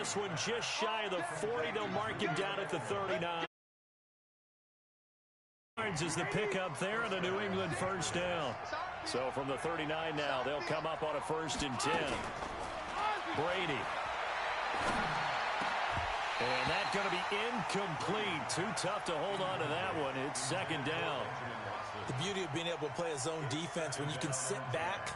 this one just shy of the 40. They'll mark him down at the 39. Is the pickup there and a New England first down. So from the 39 now, they'll come up on a 1st and 10. Brady. And that's going to be incomplete. Too tough to hold on to that one. It's 2nd down. The beauty of being able to play a zone defense when you can sit back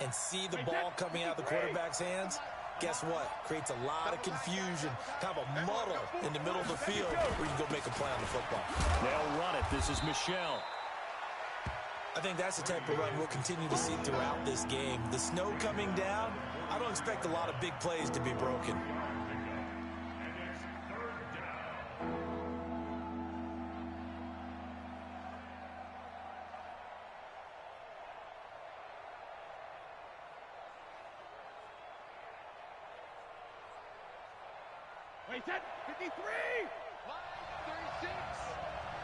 and see the ball coming out of the quarterback's hands, guess what? Creates a lot of confusion, kind of a muddle in the middle of the field where you can go make a play on the football. They'll run it. This is Michel. I think that's the type of run we'll continue to see throughout this game. The snow coming down, I don't expect a lot of big plays to be broken. Wait, that 53! Line 36!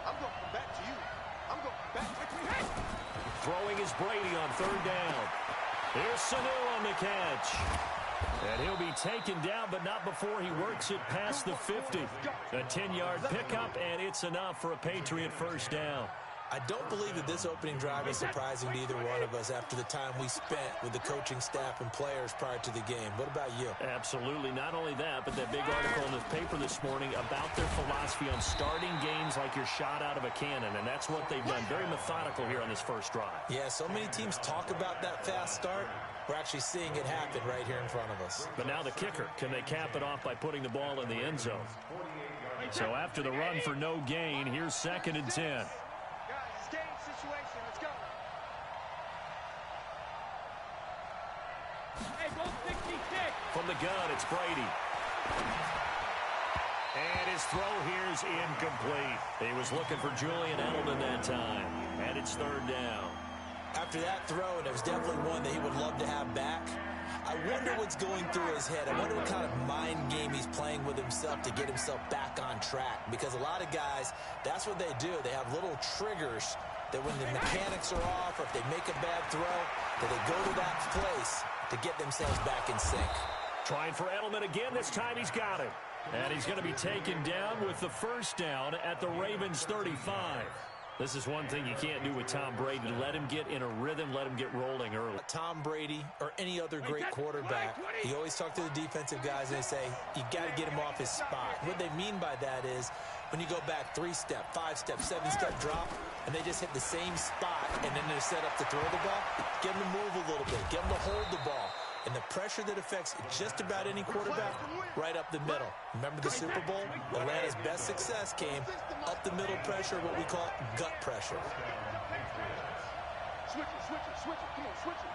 I'm going back to you. I'm going back to you. Hey! Throwing is Brady on 3rd down. Here's Sanu on the catch. And he'll be taken down, but not before he works it past the 50. A 10-yard pickup, and it's enough for a Patriot first down. I don't believe that this opening drive is surprising to either one of us after the time we spent with the coaching staff and players prior to the game. What about you? Absolutely. Not only that, but that big article in the paper this morning about their philosophy on starting games like you're shot out of a cannon, and that's what they've done. Very methodical here on this first drive. Yeah, so many teams talk about that fast start. We're actually seeing it happen right here in front of us. But now the kicker. Can they cap it off by putting the ball in the end zone? So after the run for no gain, here's 2nd and 10. From the gun, it's Brady. And his throw here is incomplete. He was looking for Julian Edelman that time. And it's 3rd down. After that throw, and it was definitely one that he would love to have back, I wonder what's going through his head. I wonder what kind of mind game he's playing with himself to get himself back on track. Because a lot of guys, that's what they do. They have little triggers that when the mechanics are off or if they make a bad throw, that they go to that place to get themselves back in sync. Trying for Edelman again. This time he's got it. And he's going to be taken down with the first down at the Ravens 35. This is one thing you can't do with Tom Brady. Let him get in a rhythm, let him get rolling early. Tom Brady or any other great quarterback, you always talk to the defensive guys and they say, you got to get him off his spot. What they mean by that is when you go back 3-step, 5-step, 7-step drop, and they just hit the same spot, and then they're set up to throw the ball, get them to move a little bit, get them to hold the ball. And the pressure that affects just about any quarterback, right up the middle. Remember the Super Bowl? Atlanta's best success came up the middle pressure, what we call gut pressure. Switch it. Come on, switch it.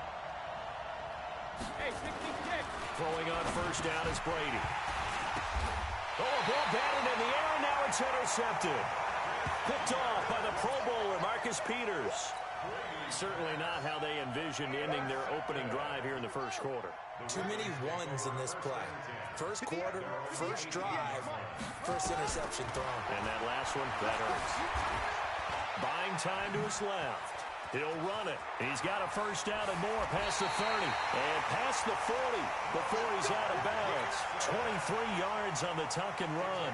Hey, kick. Throwing on first down is Brady. Oh, a ball batted in the air, and now it's intercepted. Picked off by the Pro Bowler, Marcus Peters. Certainly not how they envisioned ending their opening drive here in the first quarter. Too many ones in this play. First quarter, first drive, first interception thrown. And that last one, that hurts. Buying time to his left. He'll run it. He's got a first down and more past the 30. And past the 40 before he's out of bounds. 23 yards on the tuck and run.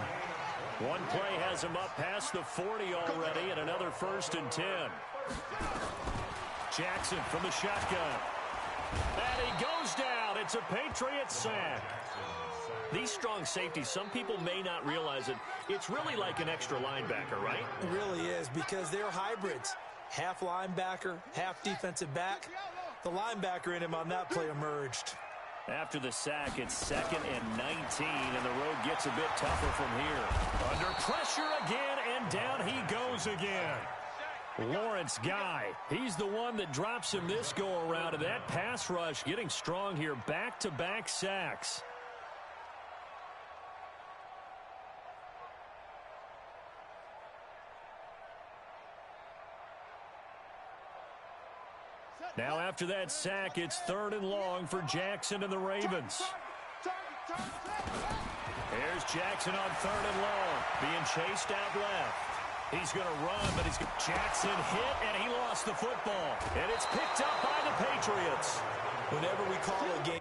One play has him up past the 40 already, and another 1st and 10. Jackson from the shotgun. And he goes down. It's a Patriot sack. These strong safeties, some people may not realize it. It's really like an extra linebacker, right? It really is, because they're hybrids. Half linebacker, half defensive back. The linebacker in him on that play emerged. After the sack, it's 2nd and 19, and the road gets a bit tougher from here. Under pressure again, and down he goes again. Lawrence Guy, he's the one that drops him this go-around, and that pass rush getting strong here. Back-to-back sacks. Now after that sack, it's 3rd and long for Jackson and the Ravens. Here's Jackson on 3rd and long, being chased out left. He's going to run, but Jackson hit, and he lost the football. And it's picked up by the Patriots. Whenever we call a game.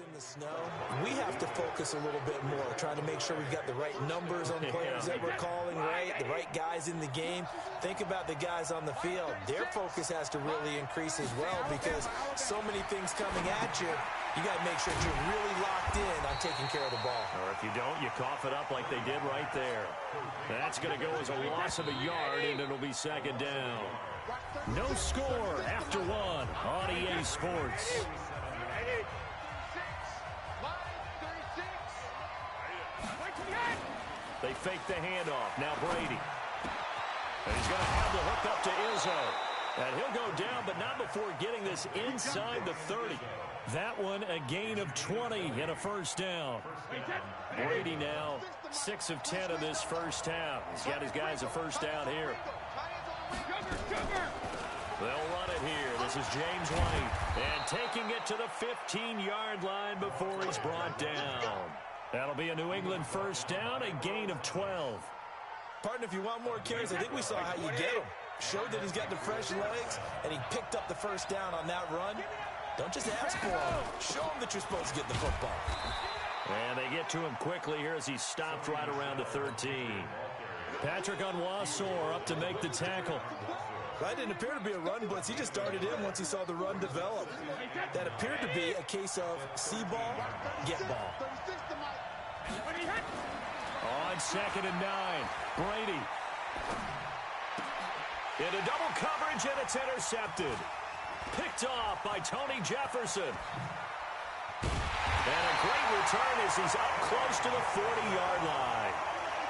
in the snow, we have to focus a little bit more, trying to make sure we've got the right numbers on players that we're calling, right? The right guys in the game. Think about the guys on the field. Their focus has to really increase as well because so many things coming at you. You got to make sure that you're really locked in on taking care of the ball. Or if you don't, you cough it up like they did right there. That's going to go as a loss of a yard, and it'll be second down. No score after one on EA Sports. They fake the handoff. Now Brady. And he's going to have the hook up to Izzo. And he'll go down, but not before getting this inside the 30. That one a gain of 20 and a first down. Brady now 6 of 10 in this first half. He's got his guys a first down here. They'll run it here. This is James White. And taking it to the 15-yard line before he's brought down. That'll be a New England first down, a gain of 12. Partner, if you want more carries, I think we saw how you get him. Showed that he's got the fresh legs, and he picked up the first down on that run. Don't just ask for him. Show him that you're supposed to get the football. And they get to him quickly here as he stopped right around the 13. Patrick Onwuasor up to make the tackle. That didn't appear to be a run blitz. He just darted in once he saw the run develop. That appeared to be a case of see ball, get ball. On 2nd and 9, Brady. Into double coverage, and it's intercepted. Picked off by Tony Jefferson. And a great return as he's up close to the 40-yard line.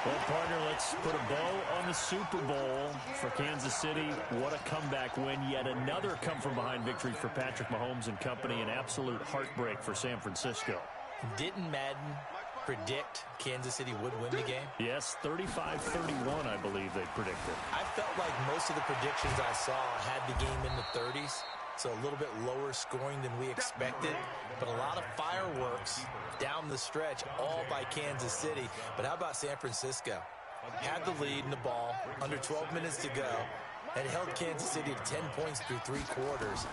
Well, partner, let's put a bow on the Super Bowl for Kansas City. What a comeback win. Yet another come-from-behind victory for Patrick Mahomes and company. An absolute heartbreak for San Francisco. Didn't Madden predict Kansas City would win the game? Yes, 35-31, I believe they predicted. I felt like most of the predictions I saw had the game in the 30s. So a little bit lower scoring than we expected, but a lot of fireworks down the stretch, all by Kansas City. But how about San Francisco? Had the lead in the ball, under 12 minutes to go, and held Kansas City to 10 points through 3 quarters.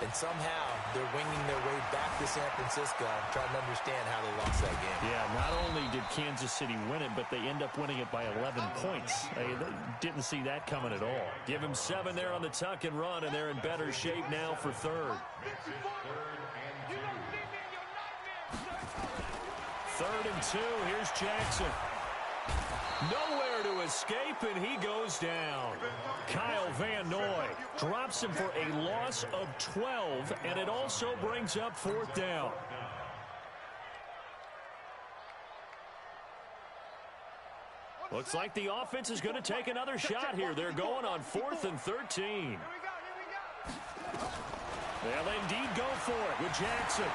And somehow they're winging their way back to San Francisco, trying to understand how they lost that game. Yeah, not only did Kansas City win it, but they end up winning it by 11 points. They didn't see that coming at all. Give him 7 there on the tuck and run, and they're in better shape now for 3rd. 3rd and 2, here's Jackson. Nowhere to escape, and he goes down. Kyle Van Noy drops him for a loss of 12, and it also brings up 4th down. Looks like the offense is going to take another shot here. They're going on 4th and 13. They'll indeed go for it with Jackson.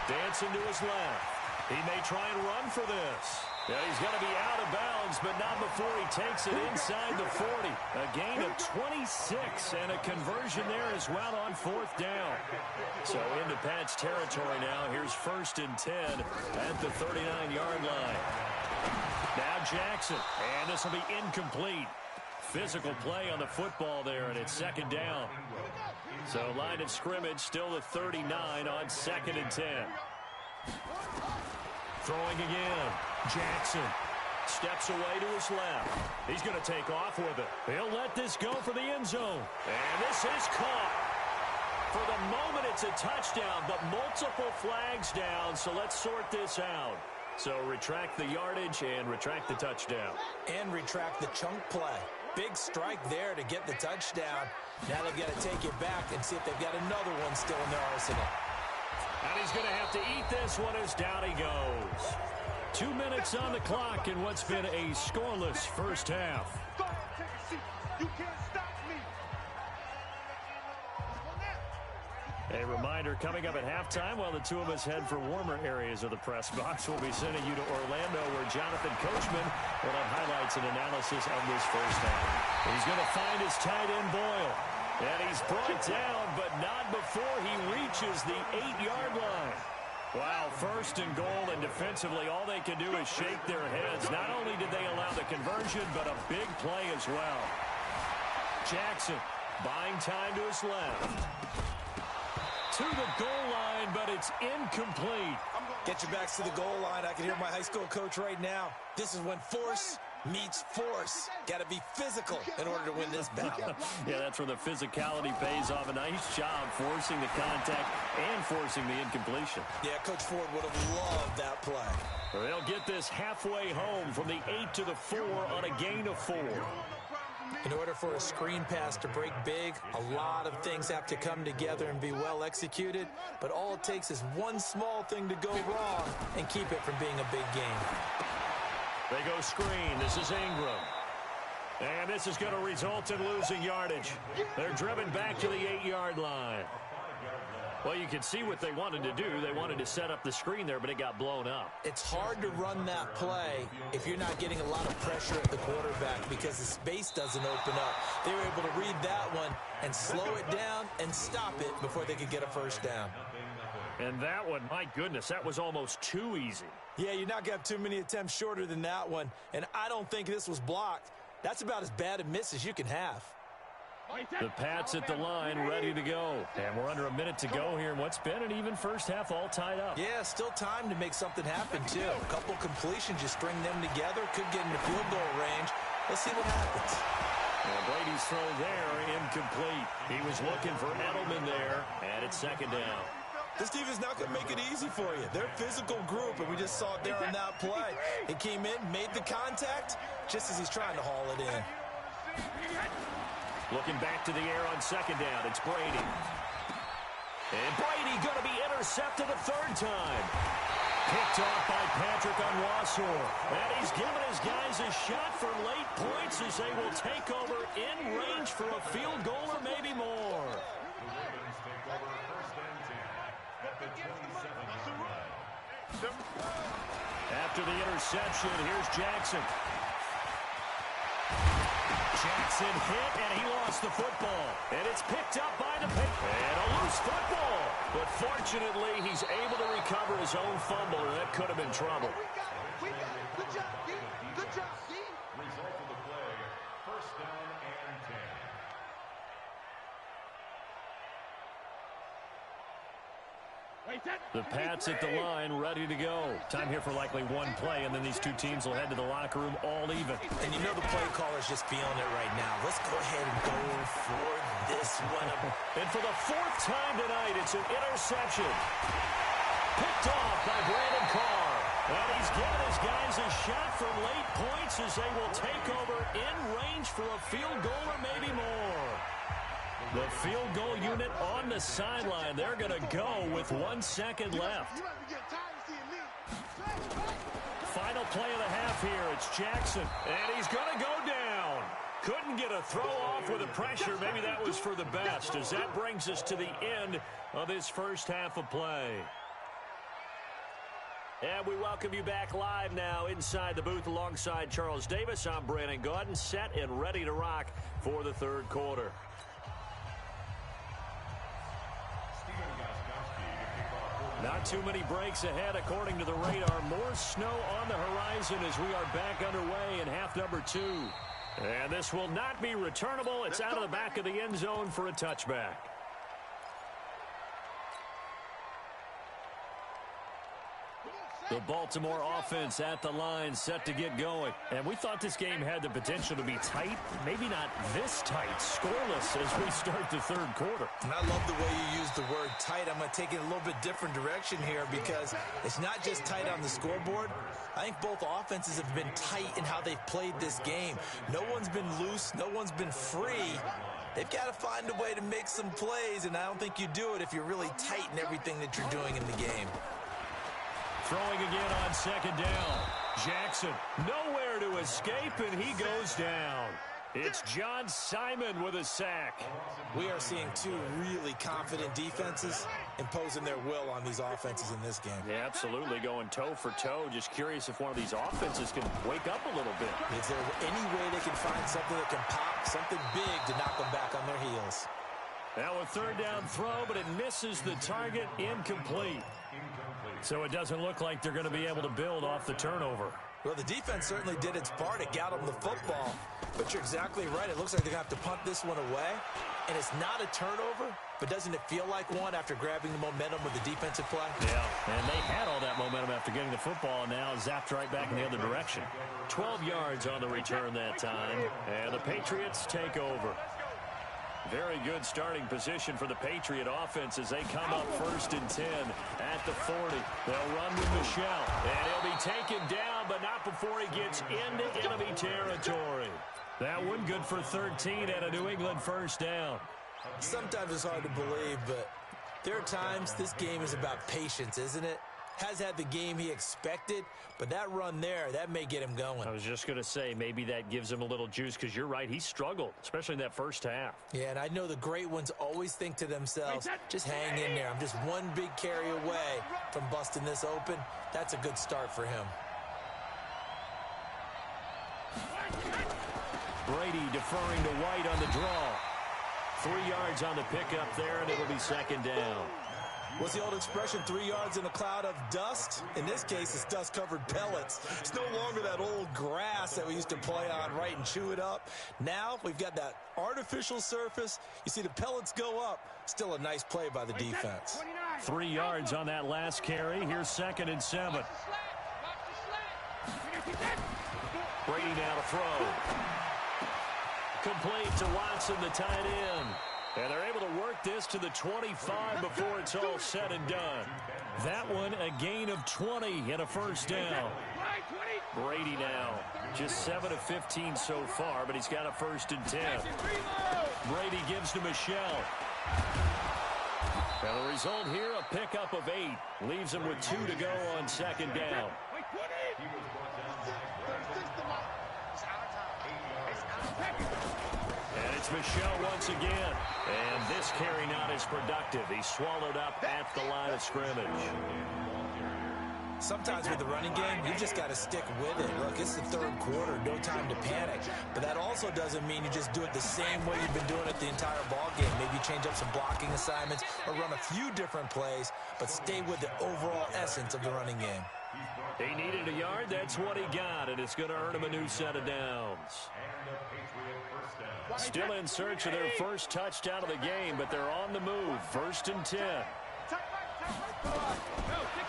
Dancing to his left. He may try and run for this. Yeah, he's going to be out of bounds, but not before he takes it inside the 40. A gain of 26 and a conversion there as well on 4th down. So into Pat's territory now. Here's 1st and 10 at the 39-yard line. Now Jackson, and this will be incomplete. Physical play on the football there, and it's 2nd down. So line of scrimmage still the 39 on 2nd and 10. Throwing again. Jackson steps away to his left. He's going to take off with it. He'll let this go for the end zone. And this is caught. For the moment, it's a touchdown, but multiple flags down, so let's sort this out. So retract the yardage and retract the touchdown. And retract the chunk play. Big strike there to get the touchdown. Now they've got to take it back and see if they've got another one still in their arsenal. And he's going to have to eat this one as down he goes. 2 minutes on the clock in what's been a scoreless first half. A reminder coming up at halftime while the two of us head for warmer areas of the press box. We'll be sending you to Orlando where Jonathan Coachman will have highlights and analysis on this first half. He's going to find his tight end Boyle. And he's brought down, but not before he reaches the 8-yard line. Wow, 1st and goal, and defensively all they can do is shake their heads. Not only did they allow the conversion, but a big play as well. Jackson buying time to his left. to the goal line, but it's incomplete. Get your backs to the goal line. I can hear my high school coach right now. This is when force meets force. Got to be physical in order to win this battle. Yeah, that's where the physicality pays off. A nice job forcing the contact and forcing the incompletion. Yeah, Coach Ford would have loved that play. They'll get this halfway home from the 8 to the 4 on a gain of 4. In order for a screen pass to break big, a lot of things have to come together and be well executed, but all it takes is one small thing to go wrong and keep it from being a big game. They go screen. This is Ingram. And this is going to result in losing yardage. They're driven back to the 8-yard line. Well, you can see what they wanted to do. They wanted to set up the screen there, but it got blown up. It's hard to run that play if you're not getting a lot of pressure at the quarterback because the space doesn't open up. They were able to read that one and slow it down and stop it before they could get a first down. And that one, my goodness, that was almost too easy. Yeah, you're not going to have too many attempts shorter than that one, and I don't think this was blocked. That's about as bad a miss as you can have. The Pats at the line, ready to go. And we're under a minute to go here in what's been an even first half, all tied up. Yeah, still time to make something happen, too. A couple completions, just string them together. Could get into field goal range. Let's see what happens. Well, Brady's throw there, incomplete. He was looking for Edelman there, and it's second down. This defense not going to make it easy for you. They're a physical group, and we just saw it there on that play. He came in, made the contact, just as he's trying to haul it in. Looking back to the air on second down, it's Brady. And Brady going to be intercepted a third time. Picked off by Patrick Onwuasor. And he's given his guys a shot for late points as they will take over in range for a field goal or maybe more. After the interception, here's Jackson. Jackson hit, and he lost the football. And it's picked up by the pick. And a loose football. But fortunately, he's able to recover his own fumble, and that could have been trouble. We got it. Good job, D. Good job, D. Result of the play, first down and 10. The Pats at the line, ready to go. Time here for likely one play, and then these two teams will head to the locker room all even. And you know the play caller's just feeling it right now. Let's go ahead and go for this one. And for the fourth time tonight, it's an interception. Picked off by Brandon Carr. And he's given his guys a shot for late points as they will take over in range for a field goal or maybe more. The field goal unit on the sideline. They're going to go with 1 second left. Final play of the half here. It's Jackson. And he's going to go down. Couldn't get a throw off with the pressure. Maybe that was for the best, as that brings us to the end of this first half of play. And we welcome you back live now inside the booth alongside Charles Davis. I'm Brandon Gaudin, set and ready to rock for the third quarter. Not too many breaks ahead according to the radar. More snow on the horizon as we are back underway in half number 2. And this will not be returnable. It's out of the back of the end zone for a touchback. The Baltimore offense at the line, set to get going. And we thought this game had the potential to be tight, maybe not this tight, scoreless as we start the third quarter. And I love the way you use the word tight. I'm going to take it a little bit different direction here because it's not just tight on the scoreboard. I think both offenses have been tight in how they've played this game. No one's been loose. No one's been free. They've got to find a way to make some plays, and I don't think you do it if you're really tight in everything that you're doing in the game. Throwing again on second down. Jackson nowhere to escape, and he goes down. It's John Simon with a sack. We are seeing two really confident defenses imposing their will on these offenses in this game. Yeah, absolutely, going toe for toe. Just curious if one of these offenses can wake up a little bit. Is there any way they can find something that can pop, something big to knock them back on their heels? Now a third down throw, but it misses the target, incomplete. So it doesn't look like they're going to be able to build off the turnover. Well, the defense certainly did its part. It got them the football. But you're exactly right. It looks like they're going to have to punt this one away. And it's not a turnover, but doesn't it feel like one after grabbing the momentum with the defensive play? Yeah, and they had all that momentum after getting the football, and now zapped right back in the other direction. 12 yards on the return that time, and the Patriots take over. Very good starting position for the Patriot offense as they come up 1st and 10 at the 40. They'll run with Michelle, and he'll be taken down, but not before he gets into enemy territory. That one good for 13 at a New England first down. Sometimes it's hard to believe, but there are times this game is about patience, isn't it? Has had the game he expected, but that run there, that may get him going. I was just going to say, maybe that gives him a little juice, because you're right, he struggled, especially in that first half. Yeah, and I know the great ones always think to themselves, just hang in there. I'm just one big carry away from busting this open. That's a good start for him. Brady deferring to White on the draw. 3 yards on the pickup there, and it'll be 2nd down. What's the old expression, 3 yards in a cloud of dust? In this case, it's dust-covered pellets. It's no longer that old grass that we used to play on, right, and chew it up. Now we've got that artificial surface. You see the pellets go up. Still a nice play by the defense. 3 yards on that last carry. Here's 2nd and 7. Brady now to throw. Complete to Watson, the tight end. And they're able to work this to the 25 before it's all said and done. That one, a gain of 20 and a first down. Brady now just 7 of 15 so far, but he's got a 1st and 10. Brady gives to Michelle. And the result here, a pickup of 8. Leaves him with 2 to go on 2nd down. And it's Michelle once again. And this carry not as productive. He's swallowed up at the line of scrimmage. Sometimes with the running game, you just got to stick with it. Look, it's the 3rd quarter, no time to panic. But that also doesn't mean you just do it the same way you've been doing it the entire ball game. Maybe change up some blocking assignments or run a few different plays, but stay with the overall essence of the running game. He needed a yard. That's what he got, and it's going to earn him a new set of downs. Still in search of their first touchdown of the game, but they're on the move. 1st and 10.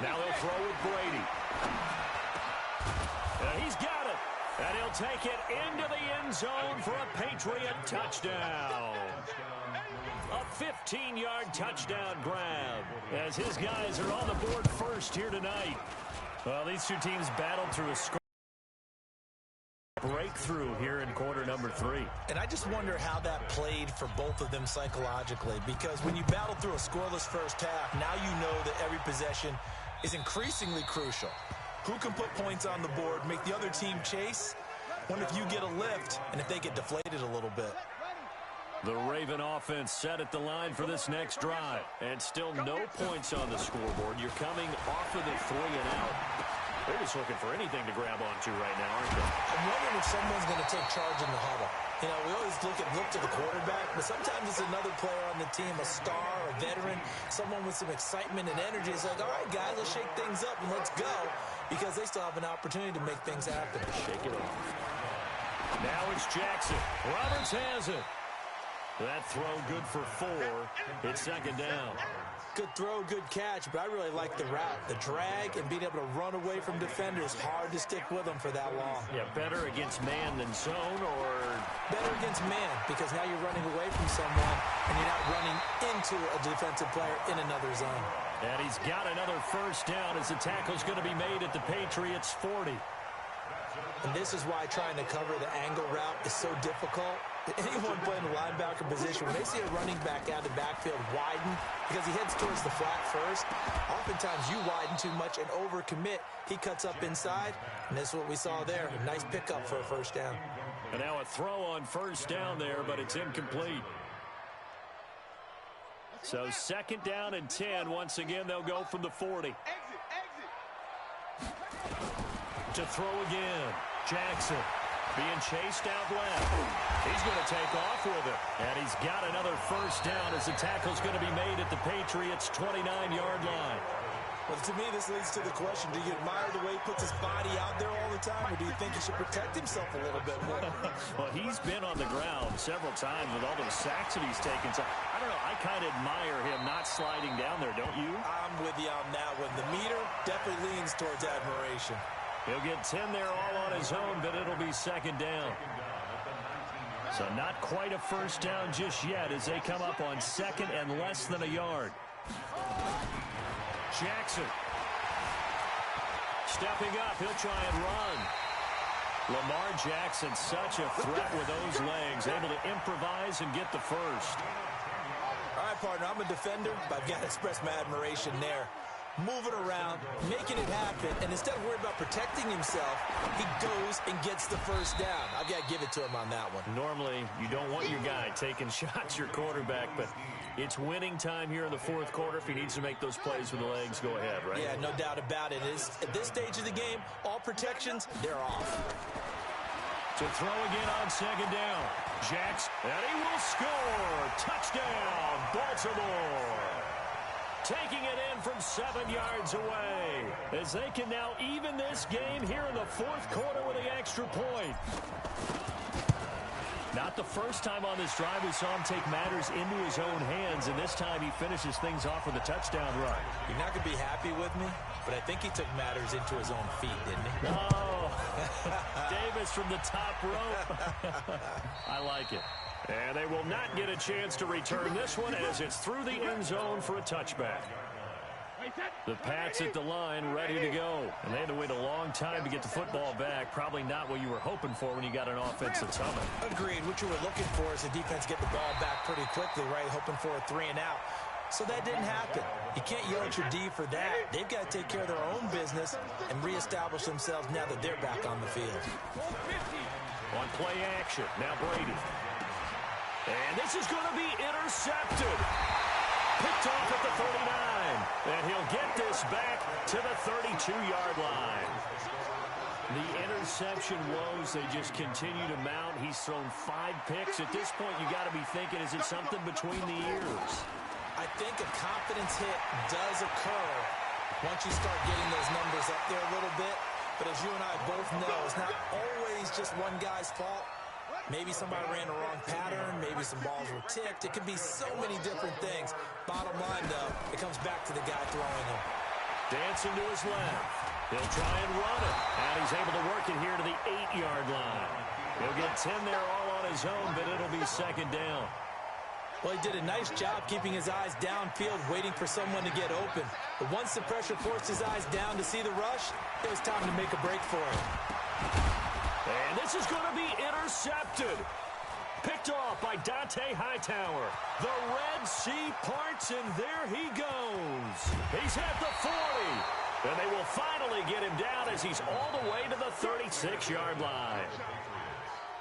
Now they'll throw with Brady. He's got it. And he'll take it into the end zone for a Patriot touchdown. A 15-yard touchdown grab as his guys are on the board first here tonight. Well, these two teams battled through a breakthrough here in quarter number 3. And I just wonder how that played for both of them psychologically, because when you battle through a scoreless first half, now you know that every possession is increasingly crucial. Who can put points on the board, make the other team chase? Wonder if you get a lift and if they get deflated a little bit. The Raven offense set at the line for this next drive. And still no points on the scoreboard. You're coming off of the 3 and out. They're just looking for anything to grab onto right now, aren't they? I'm wondering if someone's going to take charge in the huddle. You know, we always look to the quarterback, but sometimes it's another player on the team, a star, a veteran, someone with some excitement and energy. It's like, all right, guys, let's shake things up and let's go, because they still have an opportunity to make things happen. Shake it off. Now it's Jackson. Roberts has it. That throw good for 4. It's 2nd down. Good throw, good catch, but I really like the route. The drag and being able to run away from defenders, hard to stick with them for that long. Yeah, better against man than zone, or? Better against man, because now you're running away from someone and you're not running into a defensive player in another zone. And he's got another first down as the tackle's going to be made at the Patriots' 40. And this is why trying to cover the angle route is so difficult. Anyone playing the linebacker position, when they see a running back out of the backfield widen, because he heads towards the flat first, oftentimes you widen too much and overcommit. He cuts up inside, and this is what we saw there. A nice pickup for a first down. And now a throw on first down there, but it's incomplete. So 2nd down and 10. Once again, they'll go from the 40. To throw again. Jackson being chased out left. He's going to take off with it. And he's got another first down as the tackle's going to be made at the Patriots' 29-yard line. Well, to me, this leads to the question, do you admire the way he puts his body out there all the time, or do you think he should protect himself a little bit more? Well, he's been on the ground several times with all those sacks that he's taken. So, I don't know, I kind of admire him not sliding down there, don't you? I'm with you on that one. The meter definitely leans towards admiration. He'll get 10 there all on his own, but it'll be second down. So not quite a first down just yet as they come up on second and less than a yard. Jackson. Stepping up, he'll try and run. Lamar Jackson, such a threat with those legs, able to improvise and get the first. All right, partner, I'm a defender, but I've got to express my admiration there. Moving around, making it happen, and instead of worrying about protecting himself, he goes and gets the first down. I've got to give it to him on that one. Normally, you don't want your guy taking shots, your quarterback, but it's winning time here in the fourth quarter. If he needs to make those plays with the legs, go ahead, right? Yeah, no doubt about it. At this stage of the game, all protections, they're off. To throw again on second down. Jax, and he will score. Touchdown, Baltimore. Taking it in from 7 yards away as they can now even this game here in the fourth quarter with the extra point. Not the first time on this drive we saw him take matters into his own hands, and this time he finishes things off with a touchdown run. You're not going to be happy with me, but I think he took matters into his own feet, didn't he? Oh, Davis from the top rope. I like it. And they will not get a chance to return this one as it's through the end zone for a touchback. The Pats at the line, ready to go. And they had to wait a long time to get the football back. Probably not what you were hoping for when you got an offense that's humming. Agreed. What you were looking for is the defense get the ball back pretty quickly, right? Hoping for a 3 and out. So that didn't happen. You can't yell at your D for that. They've got to take care of their own business and reestablish themselves now that they're back on the field. On play action, now Brady. And this is going to be intercepted. Picked off at the 39. And he'll get this back to the 32-yard line. The interception woes, they just continue to mount. He's thrown 5 picks. At this point, you got to be thinking, is it something between the ears? I think a confidence hit does occur once you start getting those numbers up there a little bit. But as you and I both know, it's not always just one guy's fault. Maybe somebody ran the wrong pattern. Maybe some balls were tipped. It could be so many different things. Bottom line, though, it comes back to the guy throwing them. Dancing to his left. He'll try and run it. And he's able to work it here to the 8-yard line. He'll get 10 there all on his own, but it'll be second down. Well, he did a nice job keeping his eyes downfield, waiting for someone to get open. But once the pressure forced his eyes down to see the rush, it was time to make a break for him. And this is going to be intercepted. Picked off by Dante Hightower. The Red Sea parts, and there he goes. He's at the 40. And they will finally get him down as he's all the way to the 36-yard line.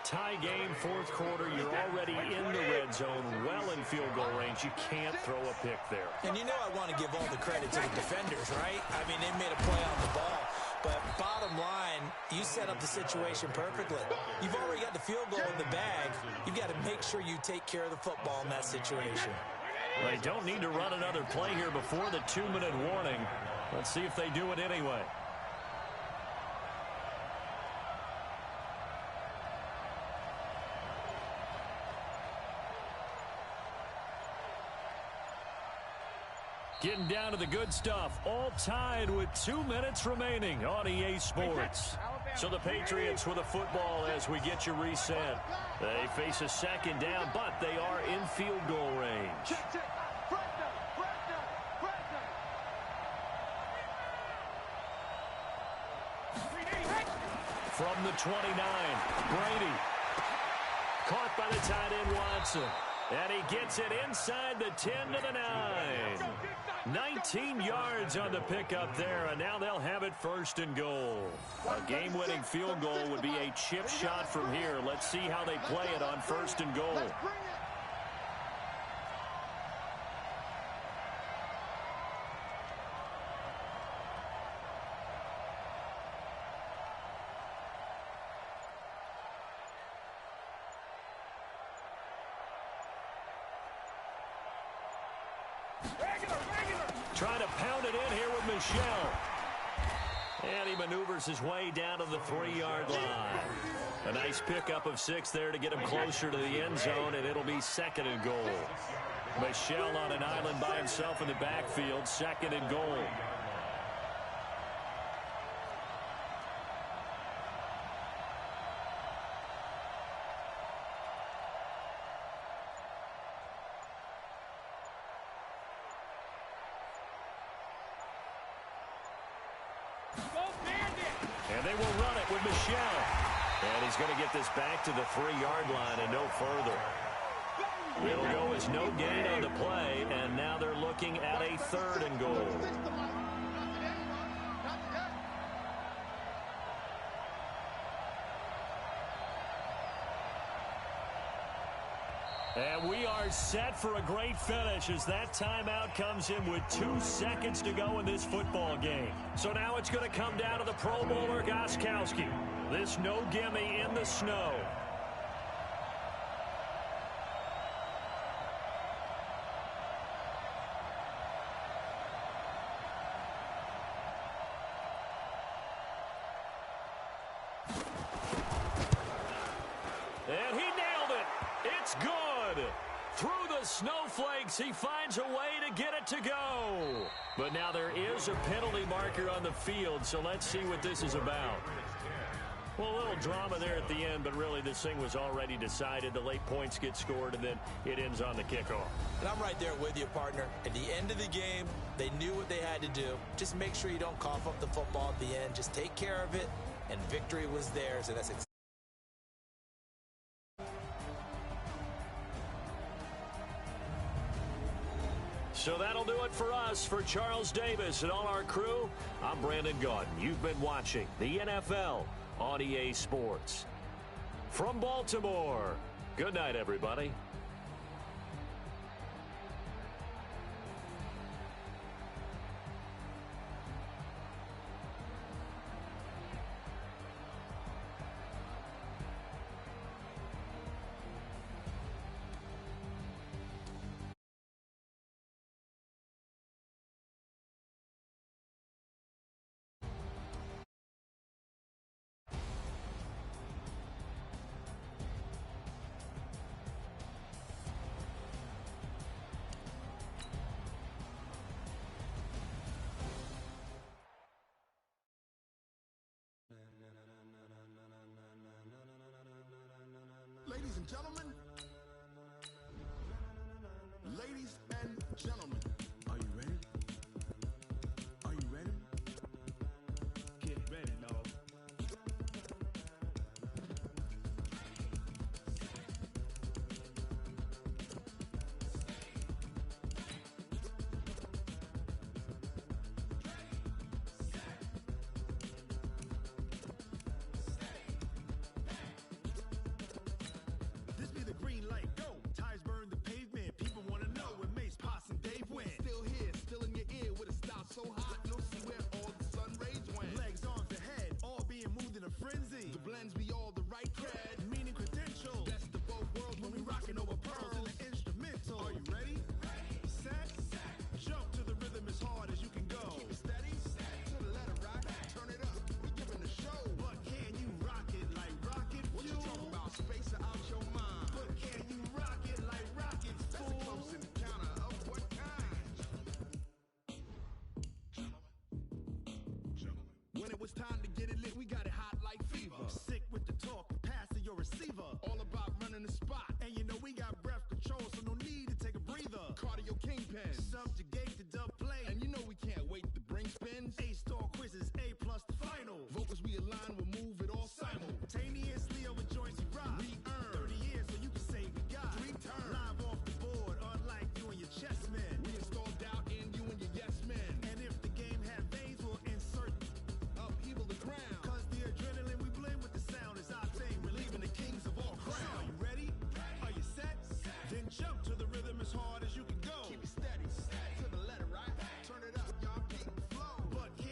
Tie game, fourth quarter. You're already in the red zone, well in field goal range. You can't throw a pick there. And you know I want to give all the credit to the defenders, right? I mean, they made a play on the ball. But bottom line, you set up the situation perfectly. You've already got the field goal in the bag. You've got to make sure you take care of the football in that situation. Well, they don't need to run another play here before the 2-minute warning. Let's see if they do it anyway. Getting down to the good stuff. All tied with 2 minutes remaining on EA Sports. So the Patriots with a football as we get you reset. They face a second down, but they are in field goal range. From the 29, Brady. Caught by the tight end, Watson. And he gets it inside the 10 to the 9. 19 yards on the pickup there, and now they'll have it first and goal. A game-winning field goal would be a chip shot from here. Let's see how they play it on first and goal. Trying to pound it in here with Michel. And he maneuvers his way down to the 3-yard line. A nice pickup of 6 there to get him closer to the end zone, and it'll be 2nd and goal. Michel on an island by himself in the backfield, 2nd and goal. And they will run it with Michel. And he's going to get this back to the 3-yard line and no further. It'll go as no gain on the play, and now they're looking at a 3rd and goal. And we are set for a great finish as that timeout comes in with 2 seconds to go in this football game. So now it's going to come down to the Pro Bowler Gostkowski. This no gimme in the snow. And he nailed it. It's good. Through the snowflakes, he finds a way to get it to go. But now there is a penalty marker on the field, so let's see what this is about. Well, a little drama there at the end, but really this thing was already decided. The late points get scored, and then it ends on the kickoff. And I'm right there with you, partner. At the end of the game, they knew what they had to do. Just make sure you don't cough up the football at the end. Just take care of it, and victory was theirs, and that's exactly. So that'll do it for us. For Charles Davis and all our crew, I'm Brandon Gaudin. You've been watching the NFL on EA Sports. From Baltimore, good night, everybody. Ladies and gentlemen, ladies and gentlemen, are you ready? Are you ready? Get ready, dog. This be the green light, go. Tires burn the pavement. People want to know when Mace, Poss, and Dave went. Still here, still in your ear with a style so hot. You'll see where all the sun rays went. Legs, arms, the head, all being moved in a frenzy. The blends be all the right cred, meaning credentials. Best of both worlds when we rocking over pearls in the instrumental. Are you ready? Set, jump to the rhythm as hard as you can go. Keep it steady, to the letter rock. Turn it up, we giving the show. But can you rock it like rocket fuel? What you talking about? Space out your mind. But can you rock it like rocket fuel? That's a close encounter of what kind? When it was time to get it lit, we got it hot like fever. Sick with the talk, pass to your receiver. All about running the spot. And you know we got breath control, so no need to take a breather. Cardio kingpin, subjugate the dub play. And you know we can't wait to bring spins. A-star quizzes, A+ the final. Vocals we align, we'll move it all simultaneously over joints we rock. We earn 30 years, so you can say we got 3 turns. Live off the board, unlike you and your chess men. We install doubt in you and your yes men. And if the game had veins, we'll insert upheaval the crown. Cause the adrenaline we blend with the sound is our thing. We're leaving the kings of all crowns. So are you ready? Are you set? Then jump to the rhythm as hard as you can go. Keep it steady, to the letter right. Turn it up, y'all keep the flow. But can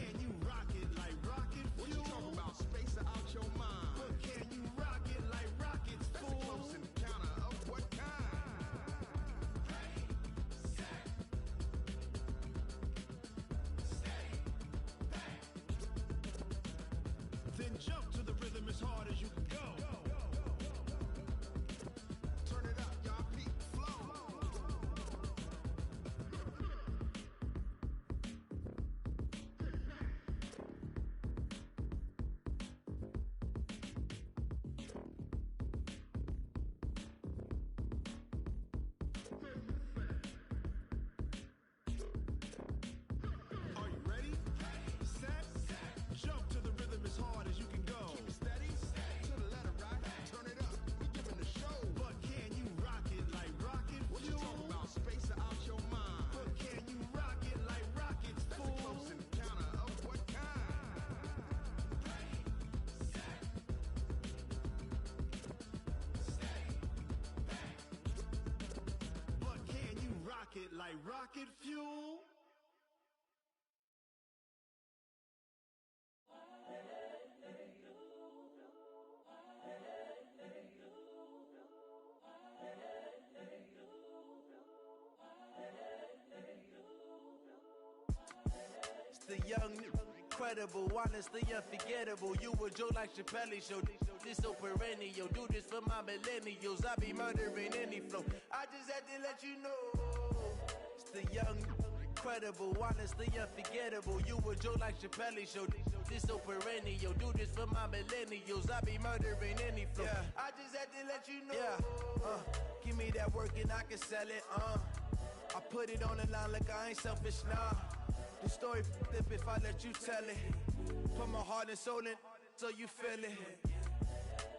like rocket fuel. It's the young, incredible, honestly unforgettable. You a joke like Chappelle Show. This so perennial. Do this for my millennials. I be murdering any flow. I just had to let you know. It's the young, incredible, honestly unforgettable. You a joke like Chappelle Show. This so perennial. Do this for my millennials. I be murdering any flow. Yeah. I just had to let you know. Yeah. Give me that work and I can sell it. I put it on the line like I ain't selfish, nah. The story flip if I let you tell it. Put my heart and soul in so you feel it.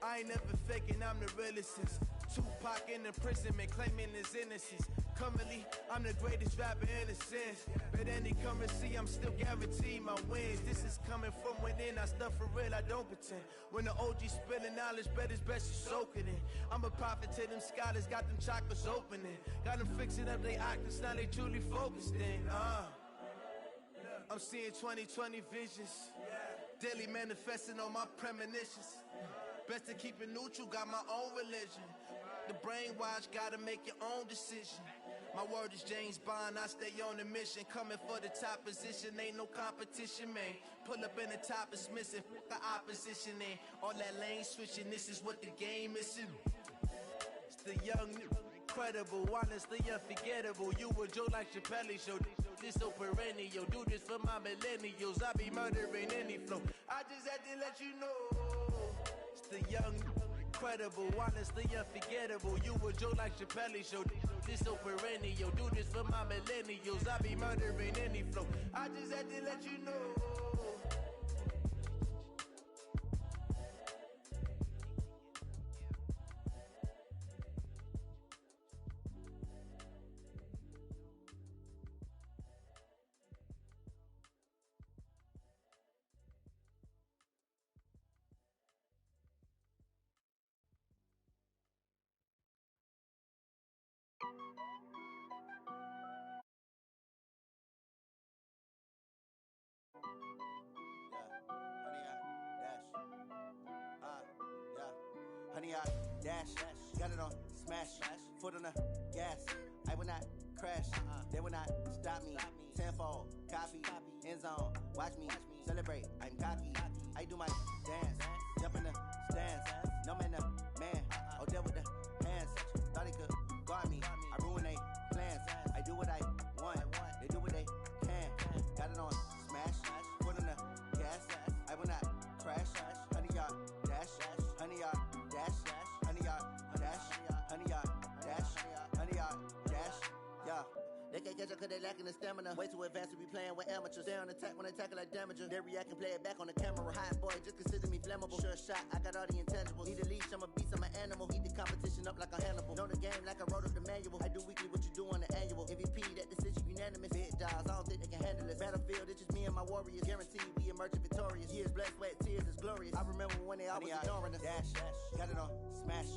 I ain't never faking, I'm the realest since Tupac in imprisonment, claiming his innocence. Currently, I'm the greatest rapper in a sense. But any currency, I'm still guaranteed my wins. This is coming from within, I stuff for real, I don't pretend. When the OG spilling knowledge, bet it's best you soak it in. I'm a prophet to them scholars, got them chakras opening. Got them fixing up they octaves, now they truly focused in. I'm seeing 2020 visions. Daily manifesting on my premonitions. Best to keep it neutral, got my own religion. The brainwash, gotta make your own decision. My word is James Bond, I stay on a mission. Coming for the top position, ain't no competition, man. Pull up in the top, it's missing, the opposition ain't. All that lane switching, this is what the game is. It's the young, incredible, honestly unforgettable. You a joke like Chappelle Show. This so perennial. Do this for my millennials. I be murdering any flow. I just had to let you know. It's the young, incredible, honestly unforgettable. You a joke like Chappelle Show. This so perennial. Do this for my millennials. I be murdering any flow. I just had to let you know. Honey, I dash, got it on smash, foot on the gas. I will not crash, they will not stop me. Tenfold, copy, end zone, watch me celebrate. I'm cocky, I do my dance, jump in the stands. No man, the man, oh deal with the hands. Thought he could guard me, I ruin they plans. I do what I want, they do what they can. Got it on smash, foot on the gas. I will not crash, honey, y'all dash, honey, y'all dash, honey, y'all dash, honey, y'all dash, honey, y'all dash, yeah. They can't catch up cause they lacking the stamina. Way too advanced to be playing with amateurs. Stay on attack when they tackle like damager. They react and play it back on the camera. Hot boy, just consider me flammable. Sure shot, I got all the intangibles. Need a leash, I'm a beast, I'm an animal. Heat the competition up like a Hannibal. Know the game like I wrote up the manual. I do weekly what you do on the annual. MVP, that decision unanimous. Big dogs, I don't think they can handle it. Battlefield, it's just me and my warriors. Guaranteed we emerging victorious. Years, blood, sweat, tears, is glorious. I remember when they always ignoring us. Dash, got it on smash,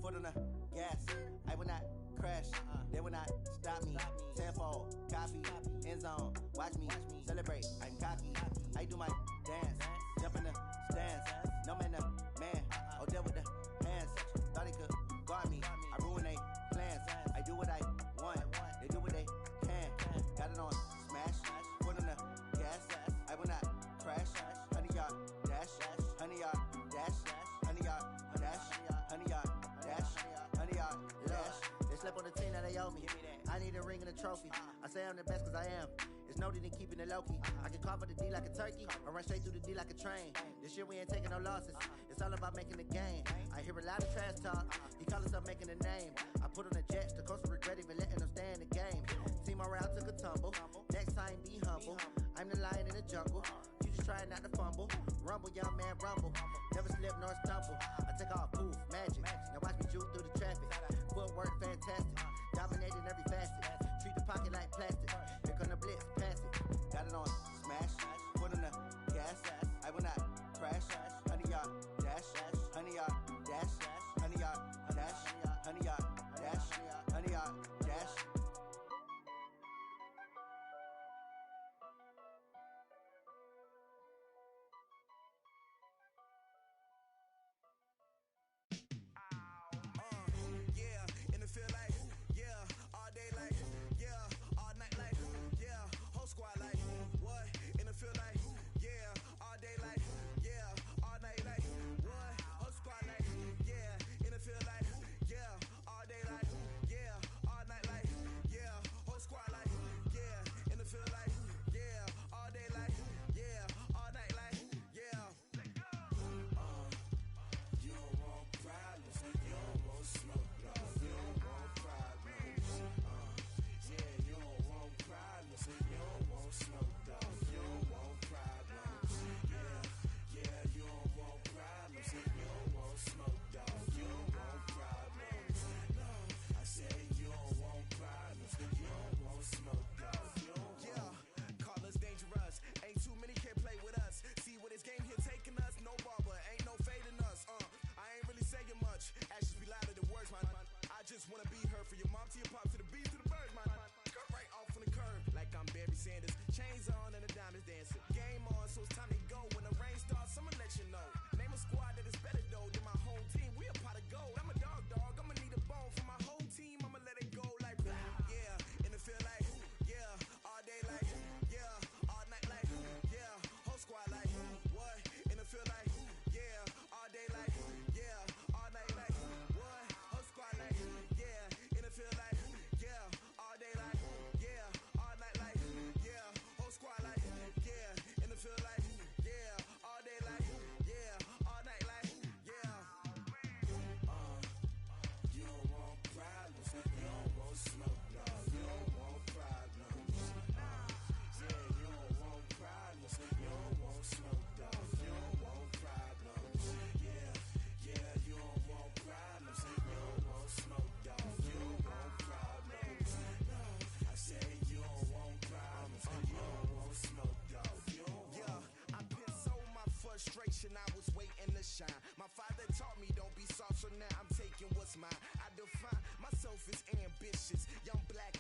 foot on the gas. I will not crash, they will not stop me. Tenfold, copy, end zone, watch me celebrate. I'm cocky, I do my dance, jump in the stands. No man, the man, oh deal with the hands. Thought he could guard me, I ruin they plans. I do what I want, they do what they can. Got it on smash, foot on the gas. I will not crash, honey, y'all dash, honey, y'all dash, honey, y'all dash, honey, y'all dash, honey, y'all dash. They slept on the team that they owe me. I need a ring and a trophy. I say I'm the best cause I am. It's noted in keeping it low-key. I can carve up the D like a turkey or run straight through the D like a train. This year we ain't taking no losses. It's all about making the game. I hear a lot of trash talk. He call himself making a name. I put on the jets. The coach regret even letting them stay in the game. Team morale took a tumble. Next time be humble. I'm the lion in the jungle. You just trying not to fumble. Rumble, young man, rumble. Never slip nor stumble. I take off, poof, magic. Now watch me juke through the traffic. Footwork fantastic. Dominating every facet. Treat the pocket like plastic. Here come the blitz, pass it. Got it on smash, foot on the gas. I will not crash, honey, y'all dash, honey, y'all dash, honey, y'all dash, honey, y'all dash, honey, y'all dash. now I'm taking what's mine. I define myself as ambitious, young black